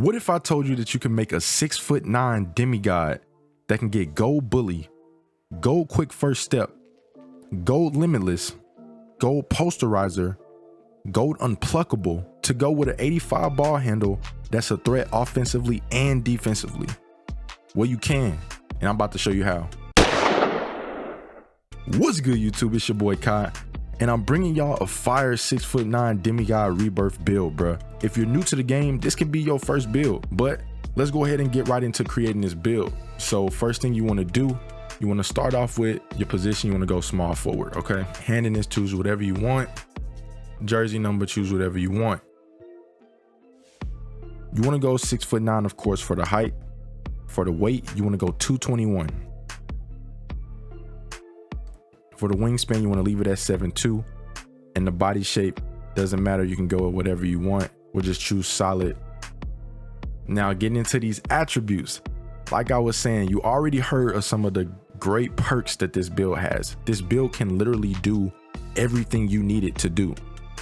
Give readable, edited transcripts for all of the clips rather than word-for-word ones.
What if I told you that you can make a 6'9" demigod that can get gold bully, gold quick first step, gold limitless, gold posterizer, gold unpluckable to go with an 85 ball handle that's a threat offensively and defensively? Well, you can, and I'm about to show you how. What's good, YouTube? It's your boy Kai, and I'm bringing y'all a fire 6'9" Demigod Rebirth build, bruh. If you're new to the game, this can be your first build, but let's go ahead and get right into creating this build. So first thing you want to do, you want to start off with your position. You want to go small forward, okay? Hand in this, choose whatever you want. Jersey number, choose whatever you want. You want to go 6'9", of course, for the height. For the weight, you want to go 221. For the wingspan, you want to leave it at 7'2". And the body shape, doesn't matter. You can go with whatever you want. We'll just choose solid. Now, getting into these attributes, like I was saying, you already heard of some of the great perks that this build has. This build can literally do everything you need it to do.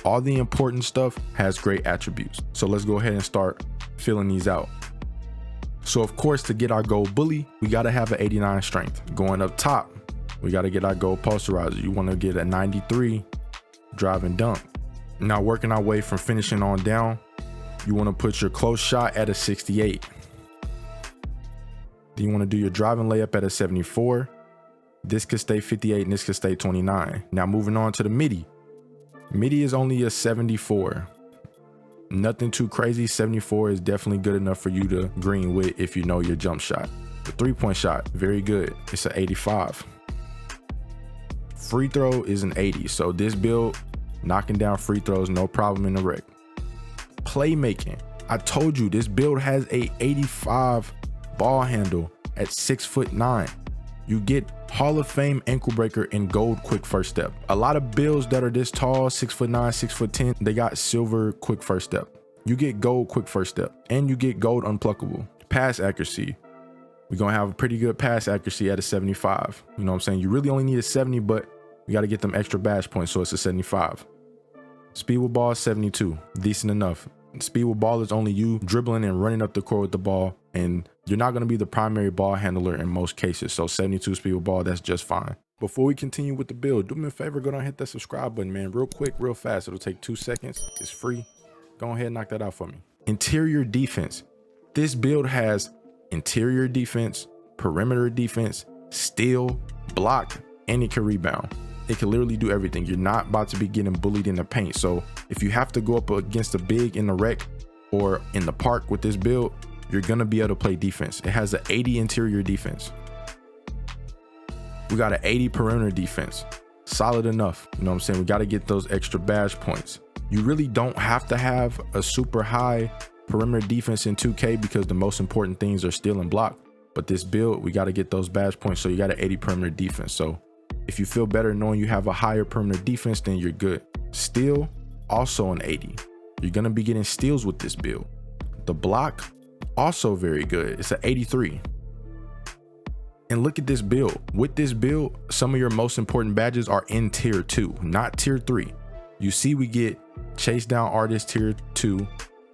All the important stuff has great attributes. So let's go ahead and start filling these out. So of course, to get our gold bully, we got to have an 89 strength. Going up top, we got to get our gold posterizer. You want to get a 93 drive and dunk. Now, working our way from finishing on down, you want to put your close shot at a 68. Then you want to do your driving layup at a 74. This could stay 58 and this could stay 29. Now moving on to the midi. Midi is only a 74. Nothing too crazy. 74 is definitely good enough for you to green with if you know your jump shot. The 3-point shot, very good. It's an 85. Free throw is an 80. So this build, knocking down free throws, no problem in the wreck. Playmaking. I told you this build has a 85 ball handle at 6'9". You get Hall of Fame ankle breaker and gold quick first step. A lot of builds that are this tall, 6'9", 6'10", they got silver quick first step. You get gold quick first step and you get gold unpluckable. Pass accuracy. We're gonna have a pretty good pass accuracy at a 75. You know what I'm saying? You really only need a 70, but you got to get them extra bash points, so it's a 75. Speed with ball, 72, decent enough. Speed with ball is only you dribbling and running up the court with the ball, and you're not going to be the primary ball handler in most cases, so 72 speed with ball, that's just fine. Before we continue with the build, do me a favor, go down and hit that subscribe button, man, real quick, real fast. It'll take 2 seconds. It's free. Go ahead and knock that out for me. Interior defense. This build has interior defense, perimeter defense, steal, block, and it can rebound. It can literally do everything. You're not about to be getting bullied in the paint. So if you have to go up against a big in the rec or in the park with this build, you're going to be able to play defense. It has an 80 interior defense. We got an 80 perimeter defense. Solid enough. You know what I'm saying? We got to get those extra bash points. You really don't have to have a super high perimeter defense in 2K because the most important things are steal and block. But this build, we got to get those bash points. So you got an 80 perimeter defense. So if you feel better knowing you have a higher perimeter defense, then you're good. Steal, also an 80. You're going to be getting steals with this build. The block, also very good. It's an 83. And look at this build. With this build, some of your most important badges are in tier 2, not tier 3. You see we get chase down artist tier 2,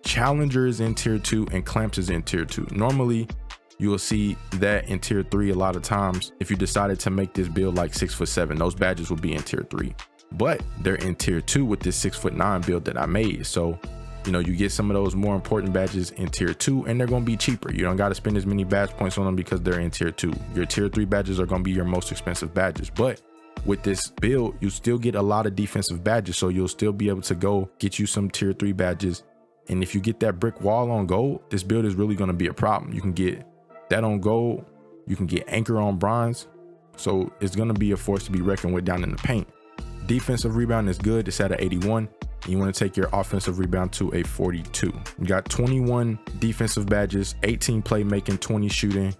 challenger is in tier 2, and clamps is in tier 2. Normally, you will see that in tier 3 a lot of times. If you decided to make this build like 6'7", those badges will be in tier 3, but they're in tier 2 with this 6'9" build that I made. So, you know, you get some of those more important badges in tier 2 and they're going to be cheaper. You don't got to spend as many badge points on them because they're in tier 2. Your tier 3 badges are going to be your most expensive badges, but with this build, you still get a lot of defensive badges. So you'll still be able to go get you some tier 3 badges. And if you get that brick wall on gold, this build is really going to be a problem. You can get that on gold, you can get anchor on bronze, so it's going to be a force to be reckoned with down in the paint. Defensive rebound is good. It's at an 81. You want to take your offensive rebound to a 42. You got 21 defensive badges, 18 playmaking, 20 shooting,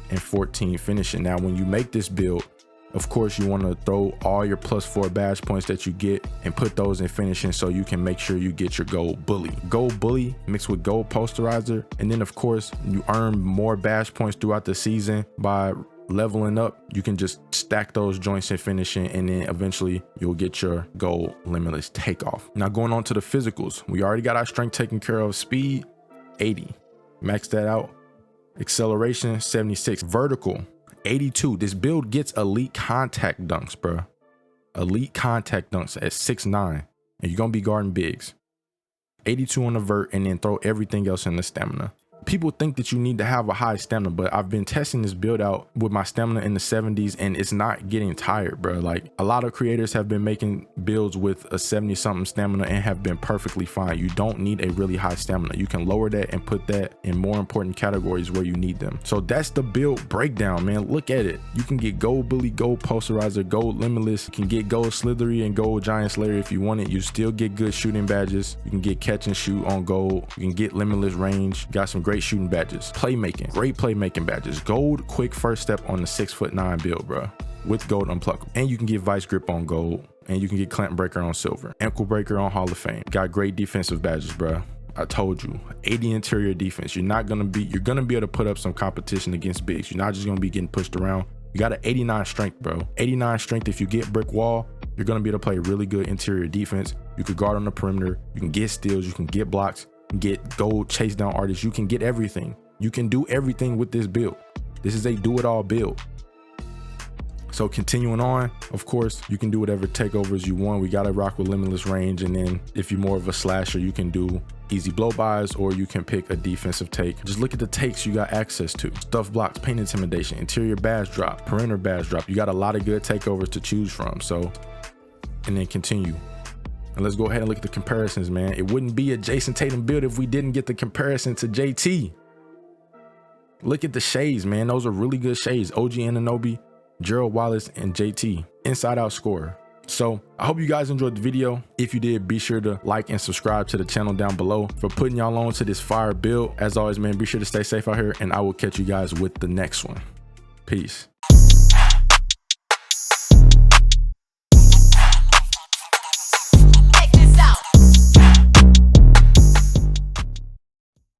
and 14 finishing. Now when you make this build, of course you want to throw all your +4 badge points that you get and put those in finishing so you can make sure you get your gold bully. Gold bully mixed with gold posterizer, and then of course you earn more badge points throughout the season by leveling up. You can just stack those joints in finishing, and then eventually you'll get your gold limitless takeoff. Now going on to the physicals, we already got our strength taken care of. Speed 80. Max that out. Acceleration 76. Vertical 82. This build gets elite contact dunks, bro. Elite contact dunks at 6'9", and you're gonna be guarding bigs. 82 on the vert, and then throw everything else in the stamina. People think that you need to have a high stamina, but I've been testing this build out with my stamina in the 70s, and it's not getting tired, bro. Like, a lot of creators have been making builds with a 70 something stamina and have been perfectly fine. You don't need a really high stamina. You can lower that and put that in more important categories where you need them. So that's the build breakdown, man. Look at it. You can get gold bully, gold posterizer, gold limitless. You can get gold slithery and gold giant slayer if you want it. You still get good shooting badges. You can get catch and shoot on gold. You can get limitless range. Got some great shooting badges. Playmaking, great playmaking badges. Gold quick first step on the 6'9" build, bro, with gold unpluckable. And you can get vice grip on gold, and you can get clamp breaker on silver, ankle breaker on Hall of Fame. Got great defensive badges, bro. I told you, 80 interior defense. You're gonna be able to put up some competition against bigs. You're not just gonna be getting pushed around. You got an 89 strength, bro. 89 strength. If you get brick wall, you're gonna be able to play really good interior defense. You could guard on the perimeter. You can get steals. You can get blocks. Get gold chase down artists. You can get everything. You can do everything with this build. This is a do-it-all build. So continuing on, of course, you can do whatever takeovers you want. We gotta rock with limitless range, and then if you're more of a slasher, you can do easy blow bys, or you can pick a defensive take. Just look at the takes you got access to. Stuff blocks, paint intimidation, interior badge drop, perimeter badge drop. You got a lot of good takeovers to choose from. So, and then continue. And let's go ahead and look at the comparisons, man. It wouldn't be a Jayson Tatum build if we didn't get the comparison to JT. Look at the shades, man. Those are really good shades. OG Anunoby, Gerald Wallace, and JT. Inside out scorer. So I hope you guys enjoyed the video. If you did, be sure to like and subscribe to the channel down below for putting y'all on to this fire build. As always, man, be sure to stay safe out here, and I will catch you guys with the next one. Peace.